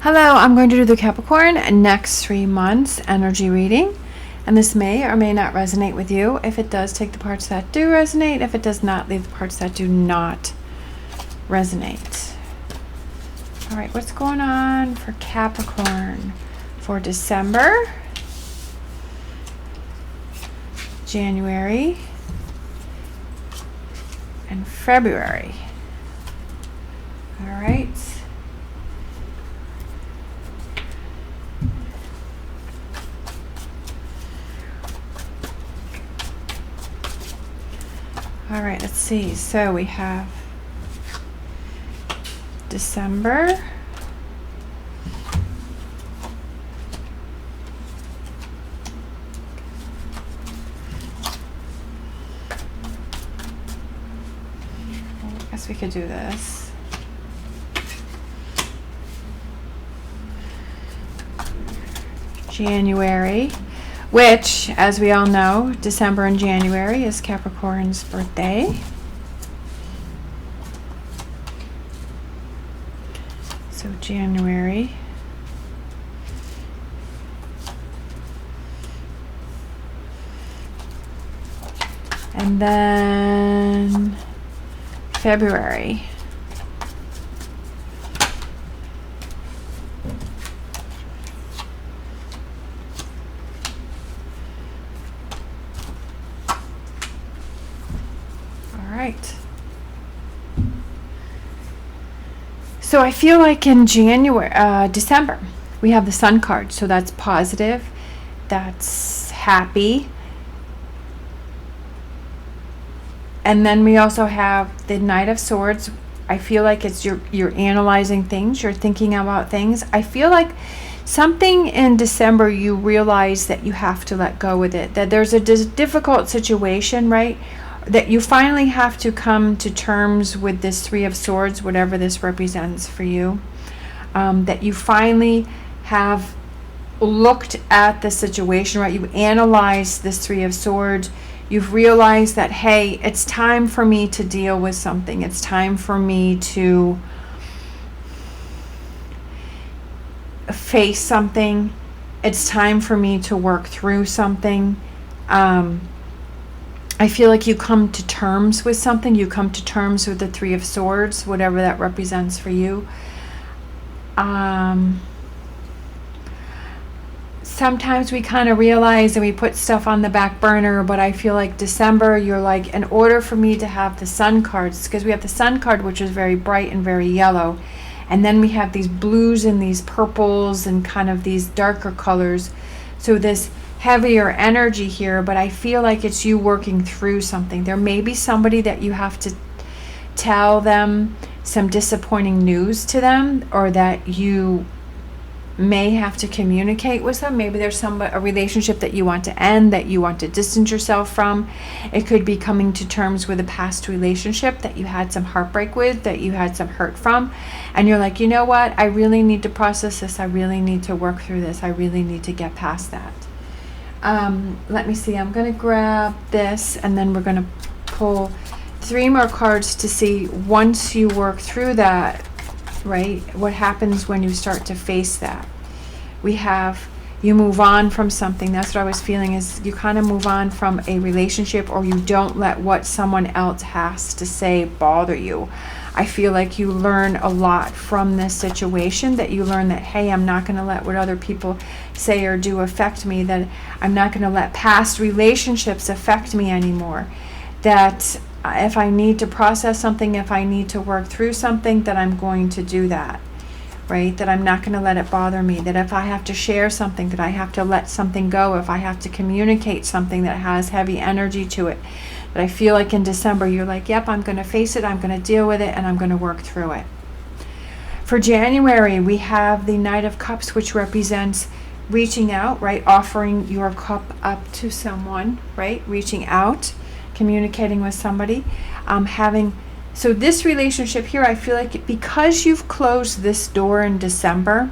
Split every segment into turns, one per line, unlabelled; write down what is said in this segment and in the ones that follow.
Hello, I'm going to do the Capricorn next 3 months energy reading, and this may or may not resonate with you. If it does, take the parts that do resonate. If it does not, leave the parts that do not resonate. All right, what's going on for Capricorn for December, January, and February? All right. All right, let's see. So we have December, I guess we could do this. January, which, as we all know, December and January is Capricorn's birthday. So January. And then February. Right. So I feel like in December, we have the Sun card. So that's positive, that's happy. And then we also have the Knight of Swords. I feel like it's you're analyzing things, you're thinking about things. I feel like something in December you realize that you have to let go with it, that there's a difficult situation, right? That you finally have to come to terms with this Three of Swords, whatever this represents for you. That you finally have looked at the situation, right? You analyzed this Three of Swords. You've realized that, hey, it's time for me to deal with something. It's time for me to face something. It's time for me to work through something. I feel like you come to terms with something. You come to terms with the Three of Swords, whatever that represents for you. Sometimes we kind of realize and we put stuff on the back burner, but I feel like December, you're like, in order for me to have the Sun cards, because we have the Sun card, which is very bright and very yellow, and then we have these blues and these purples and kind of these darker colors. So this heavier energy here, but I feel like it's you working through something. There may be somebody that you have to tell them some disappointing news to them, or that you may have to communicate with them. Maybe there's a relationship that you want to end, that you want to distance yourself from. It could be coming to terms with a past relationship that you had some heartbreak with, that you had some hurt from, and you're like, you know what, I really need to process this. I really need to work through this. I really need to get past that. Let me see, I'm going to grab this, and then we're going to pull 3 more cards to see, once you work through that, right, what happens when you start to face that. We have, you move on from something. That's what I was feeling, is you kind of move on from a relationship, or you don't let what someone else has to say bother you. I feel like you learn a lot from this situation, that you learn that, hey, I'm not going to let what other people say or do affect me, that I'm not going to let past relationships affect me anymore, that if I need to process something, if I need to work through something, that I'm going to do that, right? That I'm not going to let it bother me, that if I have to share something, that I have to let something go, if I have to communicate something that has heavy energy to it. But I feel like in December, you're like, yep, I'm going to face it, I'm going to deal with it, and I'm going to work through it. For January, we have the Knight of Cups, which represents reaching out, right? Offering your cup up to someone, right? Reaching out, communicating with somebody, so this relationship here, I feel like because you've closed this door in December,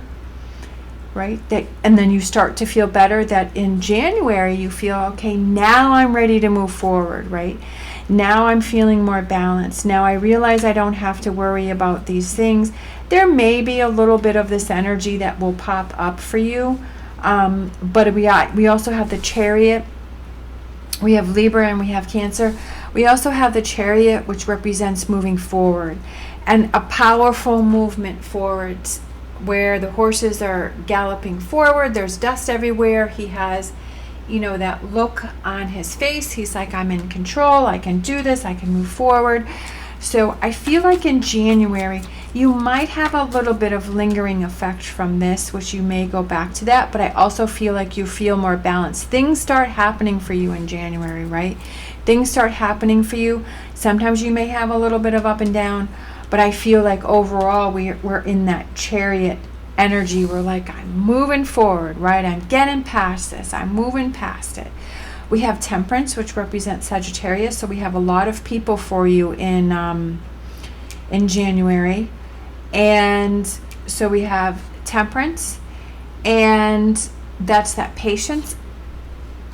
right, and then you start to feel better, that in January you feel, okay, now I'm ready to move forward, right? Now I'm feeling more balanced. Now I realize I don't have to worry about these things. There may be a little bit of this energy that will pop up for you, but we also have the Chariot. We have Libra and we have Cancer. We also have the Chariot, which represents moving forward and a powerful movement forward, where the horses are galloping forward. There's dust everywhere. He has, that look on his face. He's like, I'm in control. I can do this. I can move forward. So I feel like in January, you might have a little bit of lingering effect from this, which you may go back to that. But I also feel like you feel more balanced. Things start happening for you in January, right? Things start happening for you. Sometimes you may have a little bit of up and down, but I feel like overall we're in that Chariot energy. We're like, I'm moving forward, right? I'm getting past this. I'm moving past it. We have Temperance, which represents Sagittarius. So we have a lot of people for you in January. And so we have Temperance, and that's that patience,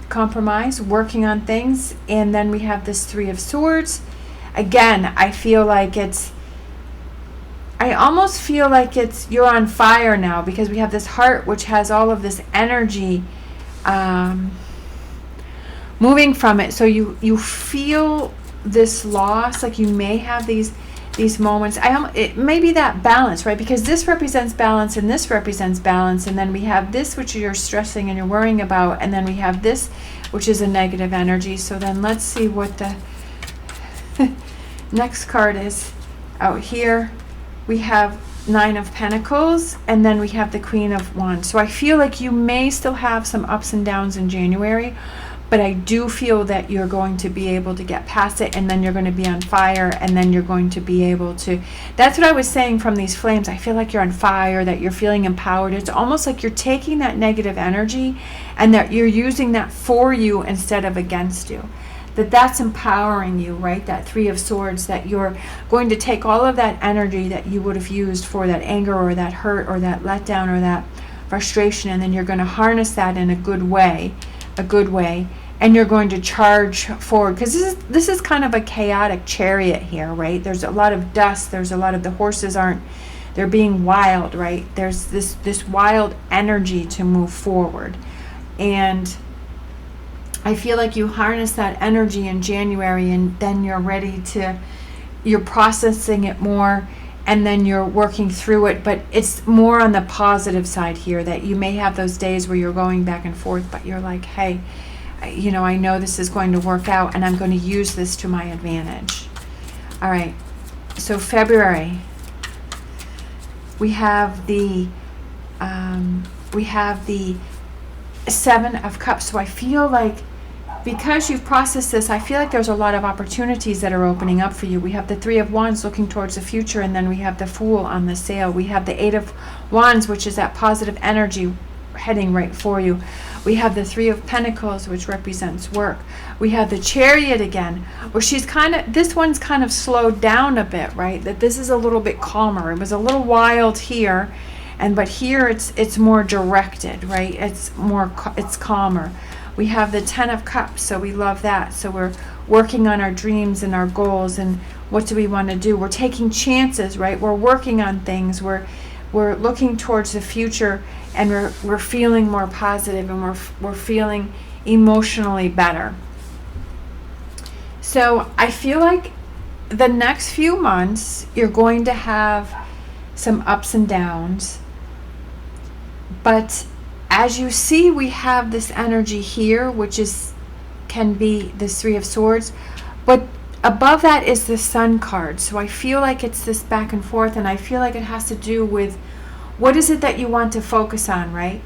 compromise, working on things. And then we have this Three of Swords. Again, I almost feel like you're on fire now, because we have this Heart, which has all of this energy moving from it. So you feel this loss, like you may have these moments. It may be that balance, right? Because this represents balance and this represents balance, and then we have this, which you're stressing and you're worrying about, and then we have this, which is a negative energy. So then let's see what the next card is out here. We have Nine of Pentacles, and then we have the Queen of Wands. So I feel like you may still have some ups and downs in January, but I do feel that you're going to be able to get past it, and then you're going to be on fire, and then you're going to be able to, that's what I was saying from these flames. I feel like you're on fire, that you're feeling empowered. It's almost like you're taking that negative energy and that you're using that for you instead of against you. That's empowering you, right? That Three of Swords, that you're going to take all of that energy that you would have used for that anger or that hurt or that letdown or that frustration, and then you're going to harness that in a good way, and you're going to charge forward, because this is kind of a chaotic Chariot here, right? There's a lot of dust. There's a lot of, the horses they're being wild, right? There's this wild energy to move forward, and I feel like you harness that energy in January, and then you're processing it more, and then you're working through it. But it's more on the positive side here, that you may have those days where you're going back and forth, but you're like, hey, I know this is going to work out, and I'm going to use this to my advantage. All right. So February, we have the Seven of Cups. So I feel like, because you've processed this, I feel like there's a lot of opportunities that are opening up for you. We have the Three of Wands looking towards the future, and then we have the Fool on the sail. We have the Eight of Wands, which is that positive energy heading right for you. We have the Three of Pentacles, which represents work. We have the Chariot again, where this one's kind of slowed down a bit, right? That this is a little bit calmer. It was a little wild here, but here it's more directed, right? It's calmer. We have the Ten of Cups, so we love that. So we're working on our dreams and our goals, and what do we want to do? We're taking chances, right? We're working on things. We're looking towards the future, and we're feeling more positive, and we're feeling emotionally better. So I feel like the next few months you're going to have some ups and downs, but as you see, we have this energy here, which can be this Three of Swords, but above that is the Sun card. So I feel like it's this back and forth, and I feel like it has to do with what is it that you want to focus on, right?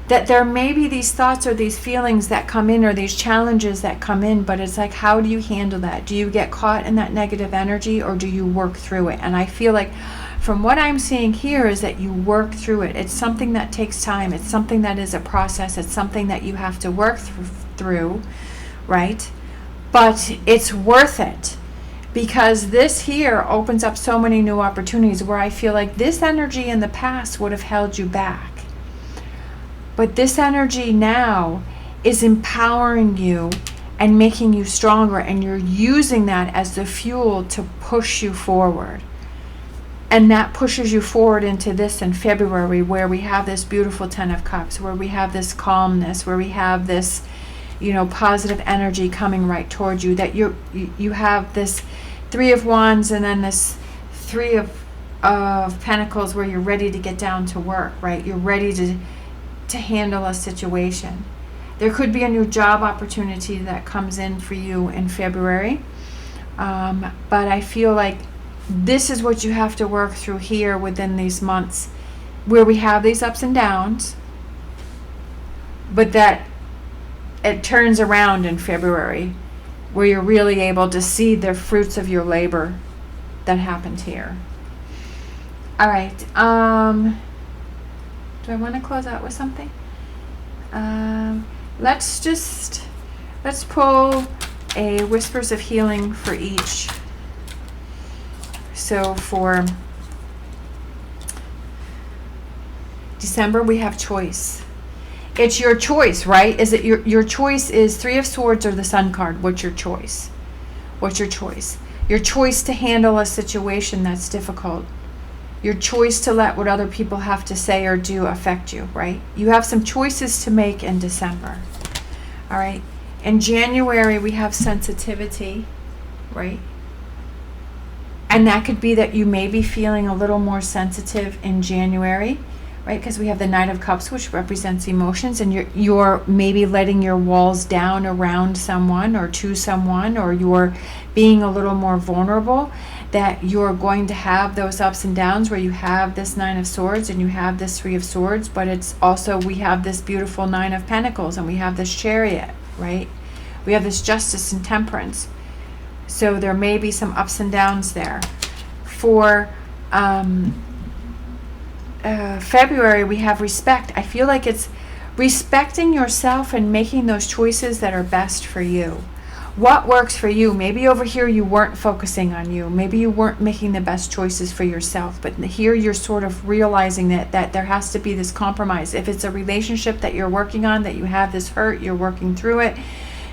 That there may be these thoughts or these feelings that come in, or these challenges that come in, but it's like, how do you handle that? Do you get caught in that negative energy, or do you work through it? And I feel like from what I'm seeing here is that you work through it. It's something that takes time. It's something that is a process. It's something that you have to work through, right? But it's worth it, because this here opens up so many new opportunities, where I feel like this energy in the past would have held you back. But this energy now is empowering you and making you stronger, and you're using that as the fuel to push you forward. And that pushes you forward into this in February, where we have this beautiful 10 of Cups, where we have this calmness, where we have this, positive energy coming right towards you, that you have this 3 of Wands and then this 3 of Pentacles, where you're ready to get down to work, right? You're ready to handle a situation. There could be a new job opportunity that comes in for you in February. But I feel like this is what you have to work through here within these months, where we have these ups and downs, but that it turns around in February, where you're really able to see the fruits of your labor that happened here. All right. Do I want to close out with something? Let's pull a Whispers of Healing for each. So for December, we have choice. It's your choice, right? Is it your choice is 3 of Swords or the Sun card? What's your choice? What's your choice? Your choice to handle a situation that's difficult. Your choice to let what other people have to say or do affect you, right? You have some choices to make in December. All right. In January, we have sensitivity, right? And that could be that you may be feeling a little more sensitive in January, right? Because we have the Knight of Cups, which represents emotions, and you're maybe letting your walls down around someone or to someone, or you're being a little more vulnerable, that you're going to have those ups and downs where you have this 9 of Swords and you have this 3 of Swords, but it's also, we have this beautiful 9 of Pentacles and we have this Chariot, right? We have this Justice and Temperance. So there may be some ups and downs there. For February, we have respect. I feel like it's respecting yourself and making those choices that are best for you. What works for you? Maybe over here you weren't focusing on you. Maybe you weren't making the best choices for yourself. But here you're sort of realizing that there has to be this compromise. If it's a relationship that you're working on, that you have this hurt, you're working through it,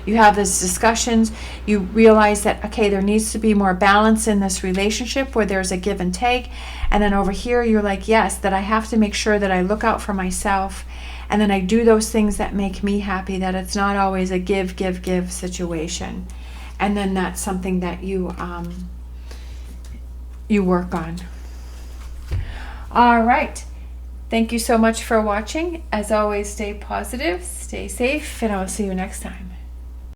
you have these discussions, you realize that, okay, there needs to be more balance in this relationship where there's a give and take. And then over here, you're like, yes, that I have to make sure that I look out for myself. And then I do those things that make me happy, that it's not always a give situation. And then that's something that you work on. All right. Thank you so much for watching. As always, stay positive, stay safe, and I will see you next time.